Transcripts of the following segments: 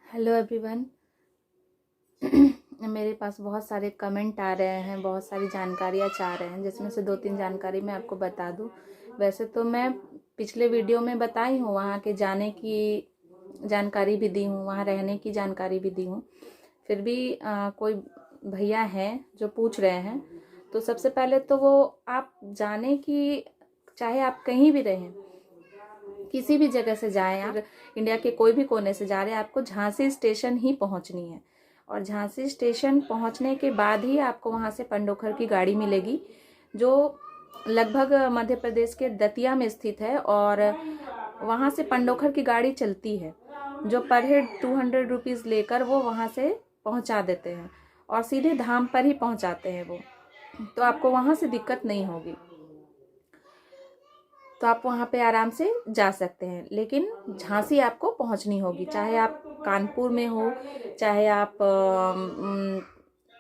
Hello everyone. मेरे पास बहुत सारे कमेंट आ रहे हैं, बहुत सारी जानकारियाँ चाह रहे हैं, जिसमें से 2-3 जानकारी मैं आपको बता दूं। वैसे तो मैं पिछले वीडियो में बताई हूँ, वहाँ के जाने की जानकारी भी दी हूँ, वहाँ रहने की जानकारी भी दी हूँ। फिर भी कोई भैया हैं जो पूछ रहे हैं, तो सबसे पहले तो वो आप जाने की, चाहे आप कहीं भी रहें, किसी भी जगह से जाएं, आप इंडिया के कोई भी कोने से जा रहे हैं, आपको झांसी स्टेशन ही पहुंचनी है। और झांसी स्टेशन पहुंचने के बाद ही आपको वहां से पंडोखर की गाड़ी मिलेगी, जो लगभग मध्य प्रदेश के दतिया में स्थित है। और वहां से पंडोखर की गाड़ी चलती है, जो पर हेड 200 रुपीज़ लेकर वो वहां से पहुंचा देते हैं और सीधे धाम पर ही पहुंचाते हैं वो। तो आपको वहां से दिक्कत नहीं होगी, तो आप वहाँ पे आराम से जा सकते हैं। लेकिन झांसी आपको पहुँचनी होगी, चाहे आप कानपुर में हो, चाहे आप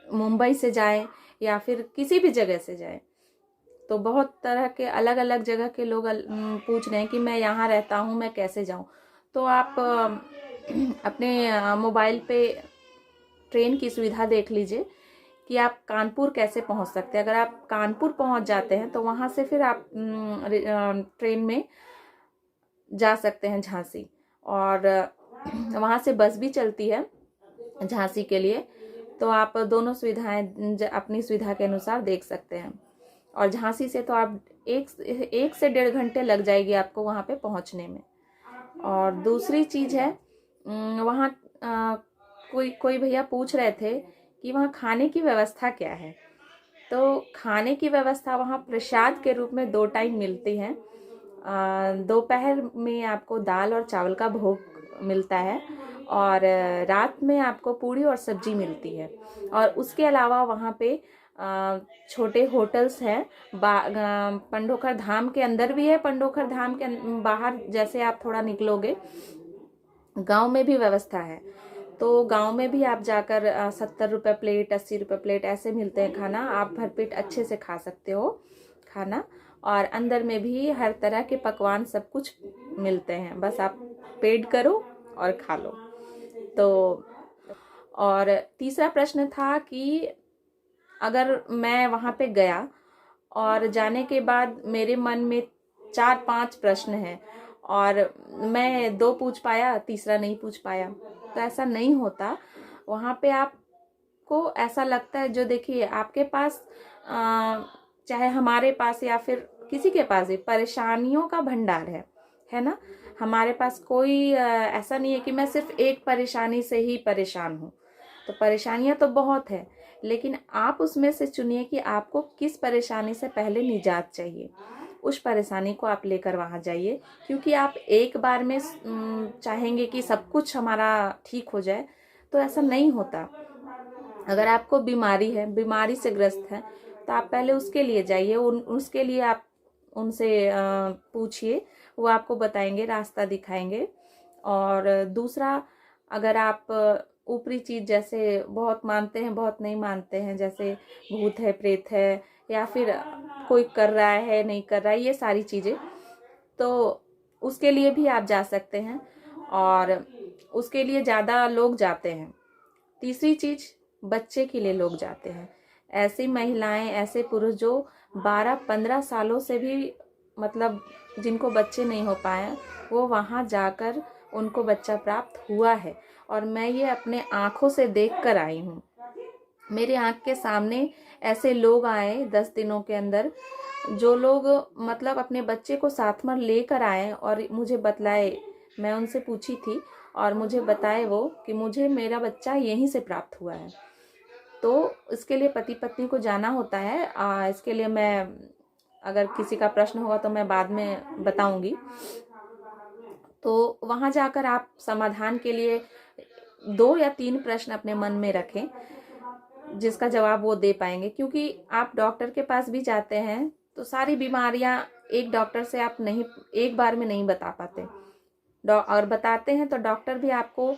मुंबई से जाएं या फिर किसी भी जगह से जाएं। तो बहुत तरह के अलग अलग जगह के लोग पूछ रहे हैं कि मैं यहाँ रहता हूँ, मैं कैसे जाऊँ। तो आप अपने मोबाइल पे ट्रेन की सुविधा देख लीजिए कि आप कानपुर कैसे पहुंच सकते हैं। अगर आप कानपुर पहुंच जाते हैं तो वहां से फिर आप ट्रेन में जा सकते हैं झांसी। और वहां से बस भी चलती है झांसी के लिए, तो आप दोनों सुविधाएं अपनी सुविधा के अनुसार देख सकते हैं। और झांसी से तो आप एक से 1.5 घंटे लग जाएगी आपको वहां पे पहुंचने में। और दूसरी चीज है, वहाँ कोई भैया पूछ रहे थे कि वहाँ खाने की व्यवस्था क्या है। तो खाने की व्यवस्था वहाँ प्रसाद के रूप में 2 टाइम मिलती है। दोपहर में आपको दाल और चावल का भोग मिलता है, और रात में आपको पूड़ी और सब्जी मिलती है। और उसके अलावा वहाँ पे छोटे होटल्स हैं। पंडोखर धाम के अंदर भी है, पंडोखर धाम के बाहर जैसे आप थोड़ा निकलोगे, गांव में भी व्यवस्था है। तो गांव में भी आप जाकर 70 रुपये प्लेट, 80 रुपये प्लेट ऐसे मिलते हैं खाना। आप भरपेट अच्छे से खा सकते हो खाना। और अंदर में भी हर तरह के पकवान सब कुछ मिलते हैं, बस आप पेड करो और खा लो। तो और तीसरा प्रश्न था कि अगर मैं वहाँ पे गया और जाने के बाद मेरे मन में 4-5 प्रश्न हैं और मैं 2 पूछ पाया, तीसरा नहीं पूछ पाया, तो ऐसा नहीं होता। वहाँ पे आपको ऐसा लगता है, जो देखिए आपके पास चाहे हमारे पास या फिर किसी के पास भी परेशानियों का भंडार है ना। हमारे पास कोई ऐसा नहीं है कि मैं सिर्फ एक परेशानी से ही परेशान हूँ। तो परेशानियां तो बहुत है, लेकिन आप उसमें से चुनिए कि आपको किस परेशानी से पहले निजात चाहिए। उस परेशानी को आप लेकर वहां जाइए, क्योंकि आप एक बार में चाहेंगे कि सब कुछ हमारा ठीक हो जाए, तो ऐसा नहीं होता। अगर आपको बीमारी है, बीमारी से ग्रस्त है, तो आप पहले उसके लिए जाइए। उसके लिए आप उनसे पूछिए, वो आपको बताएंगे, रास्ता दिखाएंगे। और दूसरा, अगर आप ऊपरी चीज जैसे बहुत मानते हैं, बहुत नहीं मानते हैं, जैसे भूत है, प्रेत है, या फिर कोई कर रहा है, नहीं कर रहा है, ये सारी चीजें, तो उसके लिए भी आप जा सकते हैं। और उसके लिए ज्यादा लोग जाते हैं। तीसरी चीज, बच्चे के लिए लोग जाते हैं। ऐसी महिलाएं, ऐसे पुरुष जो 12-15 सालों से भी, मतलब जिनको बच्चे नहीं हो पाए, वो वहां जाकर उनको बच्चा प्राप्त हुआ है। और मैं ये अपने आंखों से देख कर आई हूँ। मेरे आंख के सामने ऐसे लोग आए 10 दिनों के अंदर, जो लोग मतलब अपने बच्चे को साथ में लेकर आए और मुझे बतलाए। मैं उनसे पूछी थी और मुझे बताए वो कि मुझे मेरा बच्चा यहीं से प्राप्त हुआ है। तो इसके लिए पति पत्नी को जाना होता है। इसके लिए मैं, अगर किसी का प्रश्न होगा तो मैं बाद में बताऊंगी। तो वहां जाकर आप समाधान के लिए 2 या 3 प्रश्न अपने मन में रखें, जिसका जवाब वो दे पाएंगे। क्योंकि आप डॉक्टर के पास भी जाते हैं तो सारी बीमारियां एक डॉक्टर से आप नहीं, एक बार में नहीं बता पाते। और बताते हैं तो डॉक्टर भी आपको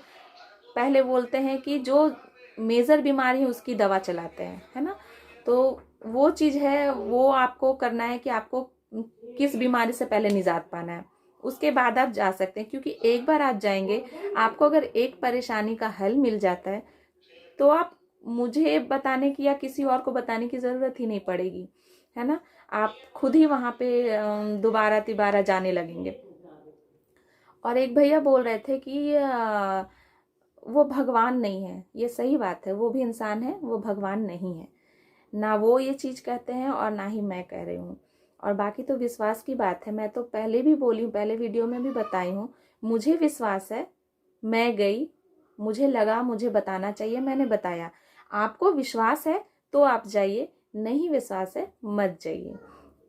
पहले बोलते हैं कि जो मेजर बीमारी है उसकी दवा चलाते हैं, है ना। तो वो चीज है, वो आपको करना है कि आपको किस बीमारी से पहले निजात पाना है। उसके बाद आप जा सकते हैं, क्योंकि एक बार आप जाएंगे, आपको अगर एक परेशानी का हल मिल जाता है तो आप मुझे बताने की या किसी और को बताने की ज़रूरत ही नहीं पड़ेगी, है ना। आप खुद ही वहाँ पे दोबारा तिबारा जाने लगेंगे। और एक भैया बोल रहे थे कि वो भगवान नहीं है। ये सही बात है, वो भी इंसान है, वो भगवान नहीं है। ना वो ये चीज़ कहते हैं और ना ही मैं कह रही हूँ। और बाकी तो विश्वास की बात है। मैं तो पहले भी बोली हूँ, पहले वीडियो में भी बताई हूँ, मुझे विश्वास है, मैं गई, मुझे लगा मुझे बताना चाहिए, मैंने बताया। आपको विश्वास है तो आप जाइए, नहीं विश्वास है मत जाइए,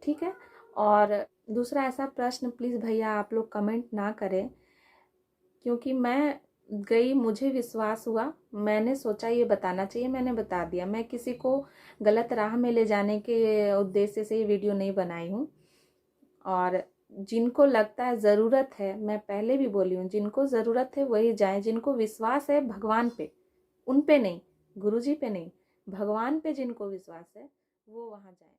ठीक है। और दूसरा ऐसा प्रश्न प्लीज़ भैया आप लोग कमेंट ना करें, क्योंकि मैं गई, मुझे विश्वास हुआ, मैंने सोचा ये बताना चाहिए, मैंने बता दिया। मैं किसी को गलत राह में ले जाने के उद्देश्य से ये वीडियो नहीं बनाई हूँ। और जिनको लगता है ज़रूरत है, मैं पहले भी बोली हूँ, जिनको ज़रूरत है वही जाएं, जिनको विश्वास है भगवान पे, उन पे नहीं, गुरुजी पे नहीं, भगवान पे जिनको विश्वास है वो वहाँ जाएं।